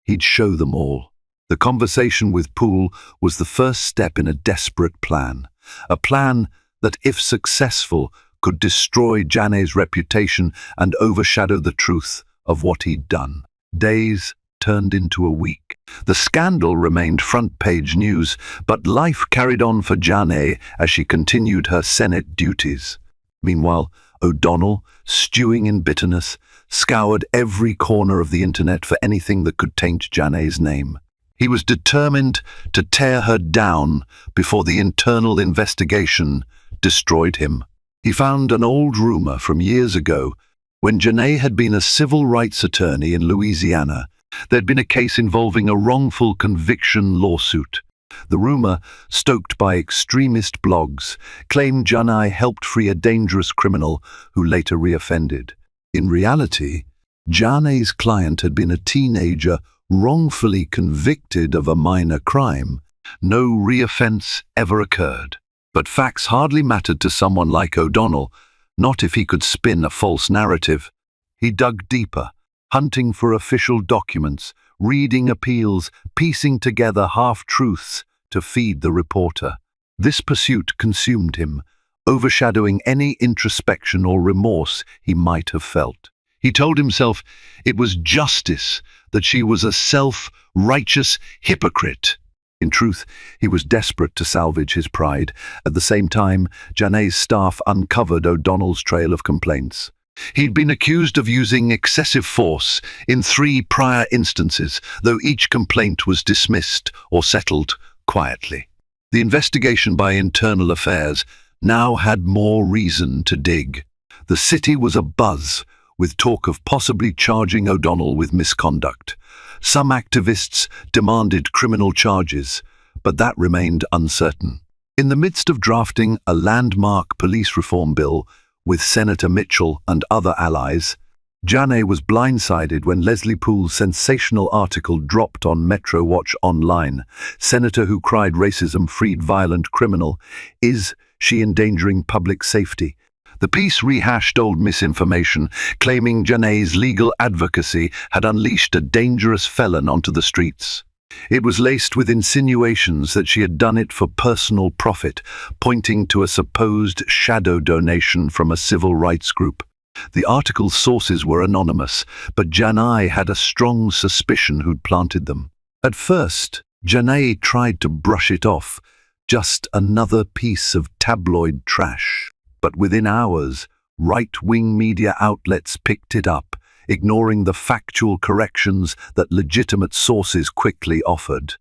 He'd show them all. The conversation with Poole was the first step in a desperate plan. A plan that, if successful, could destroy Janai's reputation and overshadow the truth of what he'd done. Days turned into a week. The scandal remained front-page news, but life carried on for Janai as she continued her Senate duties. Meanwhile, O'Donnell, stewing in bitterness, scoured every corner of the internet for anything that could taint Janai's name. He was determined to tear her down before the internal investigation destroyed him. He found an old rumor from years ago. When Janai had been a civil rights attorney in Louisiana, there'd been a case involving a wrongful conviction lawsuit. The rumor, stoked by extremist blogs, claimed Janai helped free a dangerous criminal who later reoffended. In reality, Janai's client had been a teenager wrongfully convicted of a minor crime. No reoffense ever occurred. But facts hardly mattered to someone like O'Donnell, not if he could spin a false narrative. He dug deeper, hunting for official documents, reading appeals, piecing together half-truths to feed the reporter. This pursuit consumed him, overshadowing any introspection or remorse he might have felt. He told himself it was justice, that she was a self-righteous hypocrite. In truth, he was desperate to salvage his pride. At the same time, Janai's staff uncovered O'Donnell's trail of complaints. He'd been accused of using excessive force in 3 prior instances, though each complaint was dismissed or settled quietly. The investigation by Internal Affairs now had more reason to dig. The city was abuzz with talk of possibly charging O'Donnell with misconduct. Some activists demanded criminal charges, but that remained uncertain. In the midst of drafting a landmark police reform bill with Senator Mitchell and other allies, Janai was blindsided when Leslie Poole's sensational article dropped on Metro Watch Online. Senator who cried racism freed violent criminal. Is she endangering public safety? The piece rehashed old misinformation, claiming Janai's legal advocacy had unleashed a dangerous felon onto the streets. It was laced with insinuations that she had done it for personal profit, pointing to a supposed shadow donation from a civil rights group. The article's sources were anonymous, but Janai had a strong suspicion who'd planted them. At first, Janai tried to brush it off, just another piece of tabloid trash. But within hours, right-wing media outlets picked it up, ignoring the factual corrections that legitimate sources quickly offered.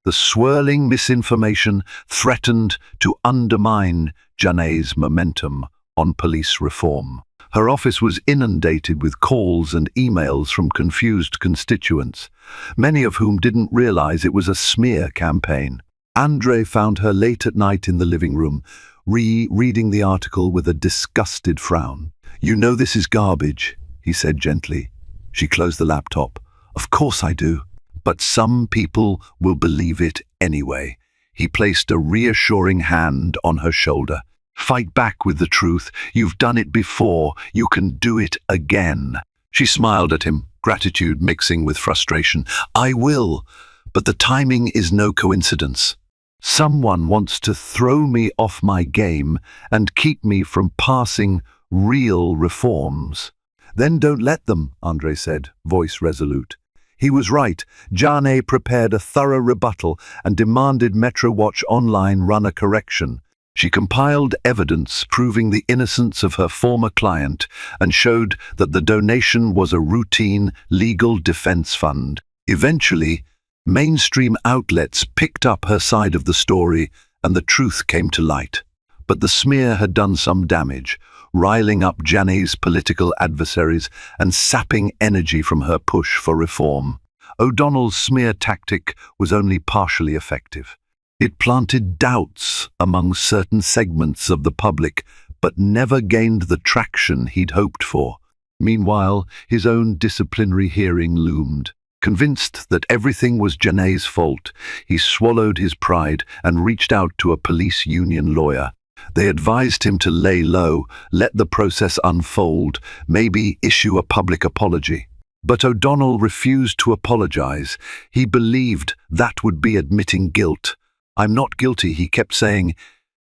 The swirling misinformation threatened to undermine Janai's momentum on police reform. Her office was inundated with calls and emails from confused constituents, many of whom didn't realize it was a smear campaign. Andre found her late at night in the living room, reading the article with a disgusted frown. "You know this is garbage," he said gently. She closed the laptop. "Of course I do. But some people will believe it anyway." He placed a reassuring hand on her shoulder. "Fight back with the truth. You've done it before. You can do it again." She smiled at him, gratitude mixing with frustration. "I will, but the timing is no coincidence. Someone wants to throw me off my game and keep me from passing real reforms." "Then don't let them," Andre said, voice resolute. He was right. Janai prepared a thorough rebuttal and demanded Metro Watch Online run a correction. She compiled evidence proving the innocence of her former client and showed that the donation was a routine legal defense fund. Eventually, mainstream outlets picked up her side of the story and the truth came to light. But the smear had done some damage, riling up Janai's political adversaries and sapping energy from her push for reform. O'Donnell's smear tactic was only partially effective. It planted doubts among certain segments of the public, but never gained the traction he'd hoped for. Meanwhile, his own disciplinary hearing loomed. Convinced that everything was Janai's fault, he swallowed his pride and reached out to a police union lawyer. They advised him to lay low, let the process unfold, maybe issue a public apology. But O'Donnell refused to apologize. He believed that would be admitting guilt. "I'm not guilty," he kept saying,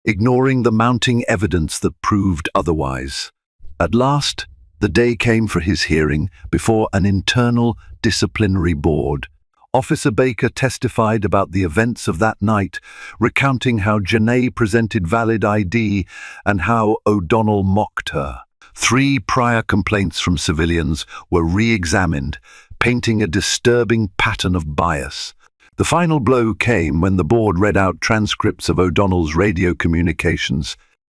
ignoring the mounting evidence that proved otherwise. At last, the day came for his hearing before an internal disciplinary board. Officer Baker testified about the events of that night, recounting how Janai presented valid ID and how O'Donnell mocked her. 3 prior complaints from civilians were re-examined, painting a disturbing pattern of bias. The final blow came when the board read out transcripts of O'Donnell's radio communications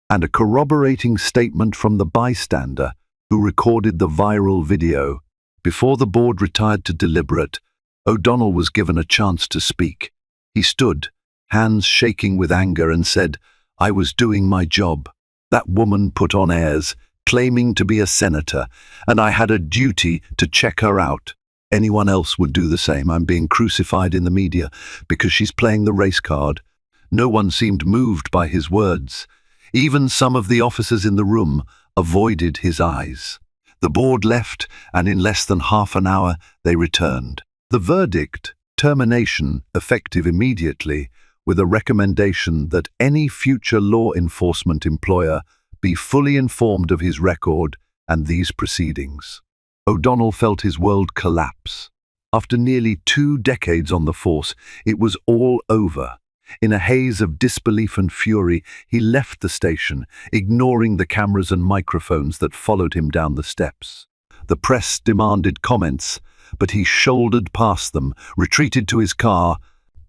and a corroborating statement from the bystander who recorded the viral video. Before the board retired to deliberate, O'Donnell was given a chance to speak. He stood, hands shaking with anger, and said, "I was doing my job. That woman put on airs, claiming to be a senator, and I had a duty to check her out. Anyone else would do the same. I'm being crucified in the media because she's playing the race card." No one seemed moved by his words. Even some of the officers in the room avoided his eyes. The board left, and in less than half an hour they returned. The verdict, termination, effective immediately, with a recommendation that any future law enforcement employer be fully informed of his record and these proceedings. O'Donnell felt his world collapse. After nearly 2 decades on the force, it was all over. In a haze of disbelief and fury, he left the station, ignoring the cameras and microphones that followed him down the steps. The press demanded comments, but he shouldered past them, retreated to his car,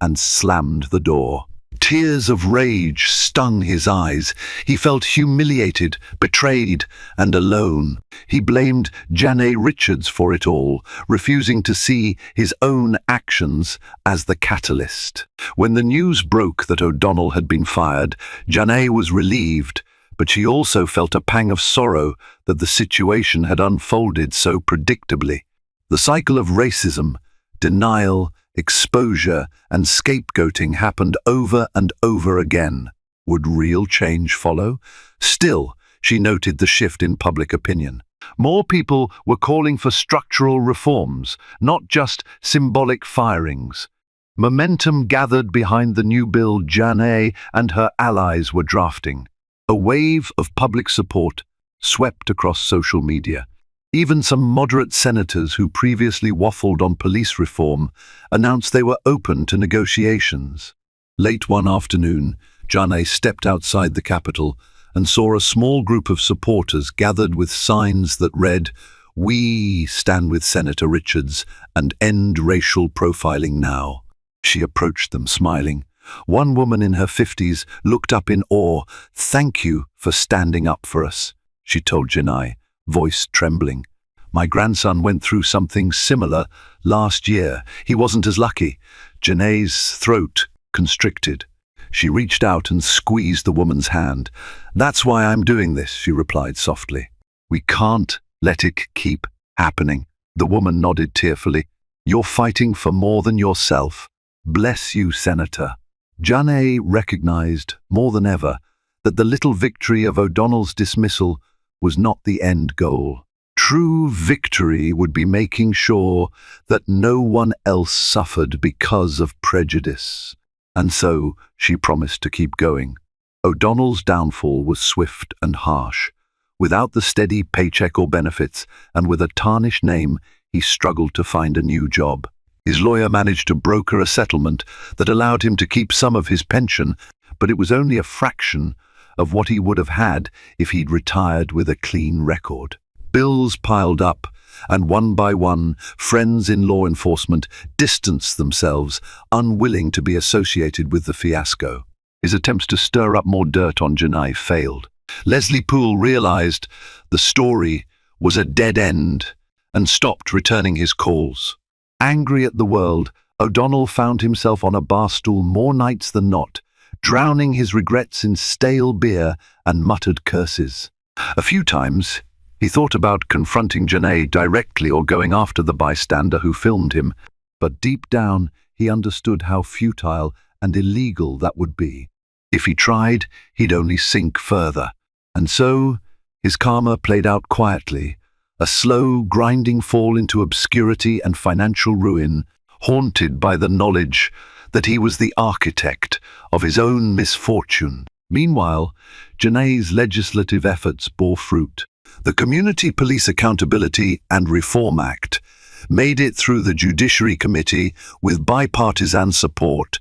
and slammed the door. Tears of rage stung his eyes. He felt humiliated, betrayed, and alone. He blamed Janae Richards for it all, refusing to see his own actions as the catalyst. When the news broke that O'Donnell had been fired, Janae was relieved, but she also felt a pang of sorrow that the situation had unfolded so predictably. The cycle of racism, denial, exposure, and scapegoating happened over and over again. Would real change follow? Still, she noted the shift in public opinion. More people were calling for structural reforms, not just symbolic firings. Momentum gathered behind the new bill Janae and her allies were drafting. A wave of public support swept across social media. Even some moderate senators who previously waffled on police reform announced they were open to negotiations. Late one afternoon, Janae stepped outside the Capitol and saw a small group of supporters gathered with signs that read, "We stand with Senator Richards and end racial profiling now." She approached them smiling. One woman in her 50s looked up in awe. "Thank you for standing up for us," she told Janae, voice trembling. "My grandson went through something similar last year. He wasn't as lucky." Janae's throat constricted. She reached out and squeezed the woman's hand. "That's why I'm doing this," she replied softly. "We can't let it keep happening." The woman nodded tearfully. "You're fighting for more than yourself. Bless you, Senator." Janae recognized, more than ever, that the little victory of O'Donnell's dismissal was not the end goal. True victory would be making sure that no one else suffered because of prejudice. And so she promised to keep going. O'Donnell's downfall was swift and harsh. Without the steady paycheck or benefits, and with a tarnished name, he struggled to find a new job. His lawyer managed to broker a settlement that allowed him to keep some of his pension, but it was only a fraction of what he would have had if he'd retired with a clean record. Bills piled up, and one by one, friends in law enforcement distanced themselves, unwilling to be associated with the fiasco. His attempts to stir up more dirt on Janae failed. Leslie Poole realized the story was a dead end and stopped returning his calls. Angry at the world, O'Donnell found himself on a bar stool more nights than not, drowning his regrets in stale beer and muttered curses. A few times, he thought about confronting Janae directly or going after the bystander who filmed him, but deep down he understood how futile and illegal that would be. If he tried, he'd only sink further. And so, his karma played out quietly, a slow, grinding fall into obscurity and financial ruin, haunted by the knowledge that he was the architect of his own misfortune. Meanwhile, Janae's legislative efforts bore fruit. The Community Police Accountability and Reform Act made it through the Judiciary Committee with bipartisan support,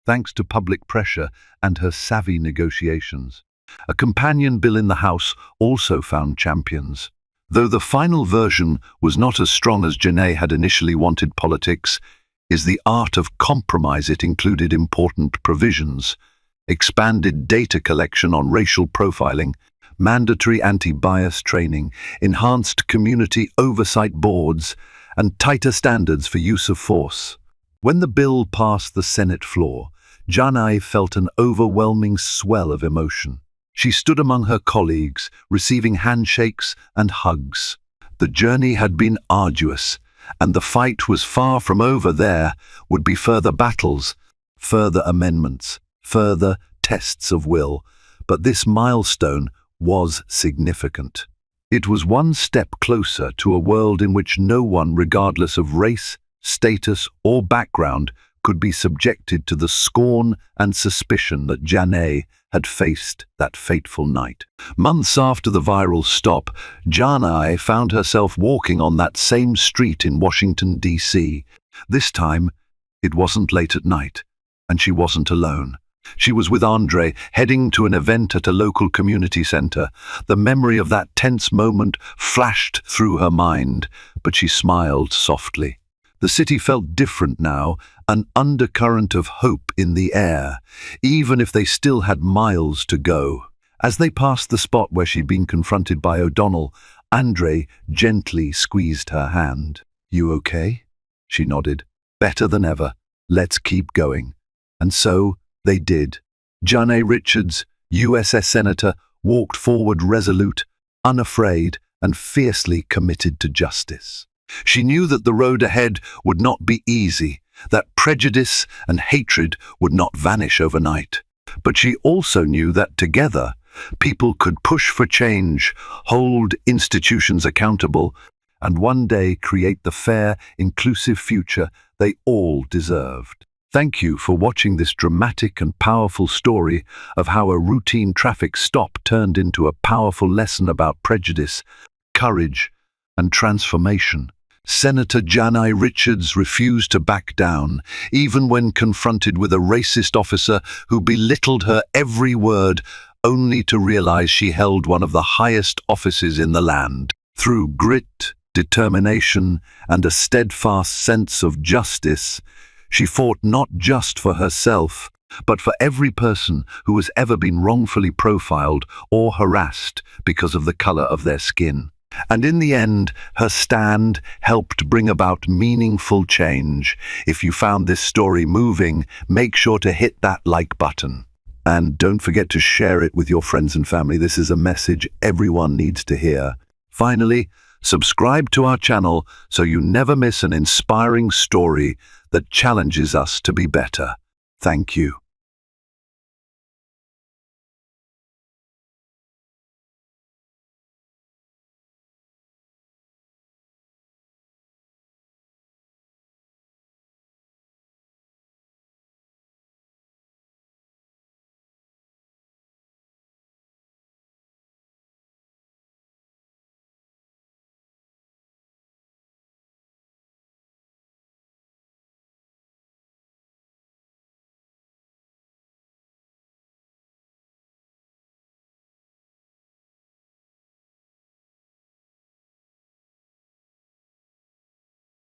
thanks to public pressure and her savvy negotiations. A companion bill in the House also found champions. Though the final version was not as strong as Janae had initially wanted, politics is the art of compromise. It included important provisions, expanded data collection on racial profiling, mandatory anti-bias training, enhanced community oversight boards, and tighter standards for use of force. When the bill passed the Senate floor, Janai felt an overwhelming swell of emotion. She stood among her colleagues, receiving handshakes and hugs. The journey had been arduous, and the fight was far from over. There would be further battles, further amendments, further tests of will, but this milestone was significant. It was one step closer to a world in which no one, regardless of race, status, or background, could be subjected to the scorn and suspicion that Janai had faced that fateful night. Months after the viral stop, Janai found herself walking on that same street in Washington, D.C. This time, it wasn't late at night, and she wasn't alone. She was with Andre, heading to an event at a local community center. The memory of that tense moment flashed through her mind, but she smiled softly. The city felt different now, an undercurrent of hope in the air, even if they still had miles to go. As they passed the spot where she'd been confronted by O'Donnell, Andre gently squeezed her hand. "You okay?" She nodded. "Better than ever. Let's keep going." And so they did. Janai Richards, USS Senator, walked forward resolute, unafraid, and fiercely committed to justice. She knew that the road ahead would not be easy, that prejudice and hatred would not vanish overnight. But she also knew that together, people could push for change, hold institutions accountable, and one day create the fair, inclusive future they all deserved. Thank you for watching this dramatic and powerful story of how a routine traffic stop turned into a powerful lesson about prejudice, courage, and transformation. Senator Janai Richards refused to back down, even when confronted with a racist officer who belittled her every word, only to realize she held one of the highest offices in the land. Through grit, determination, and a steadfast sense of justice, she fought not just for herself, but for every person who has ever been wrongfully profiled or harassed because of the color of their skin. And in the end, her stand helped bring about meaningful change. If you found this story moving, make sure to hit that like button. And don't forget to share it with your friends and family. This is a message everyone needs to hear. Finally, subscribe to our channel so you never miss an inspiring story that challenges us to be better. Thank you.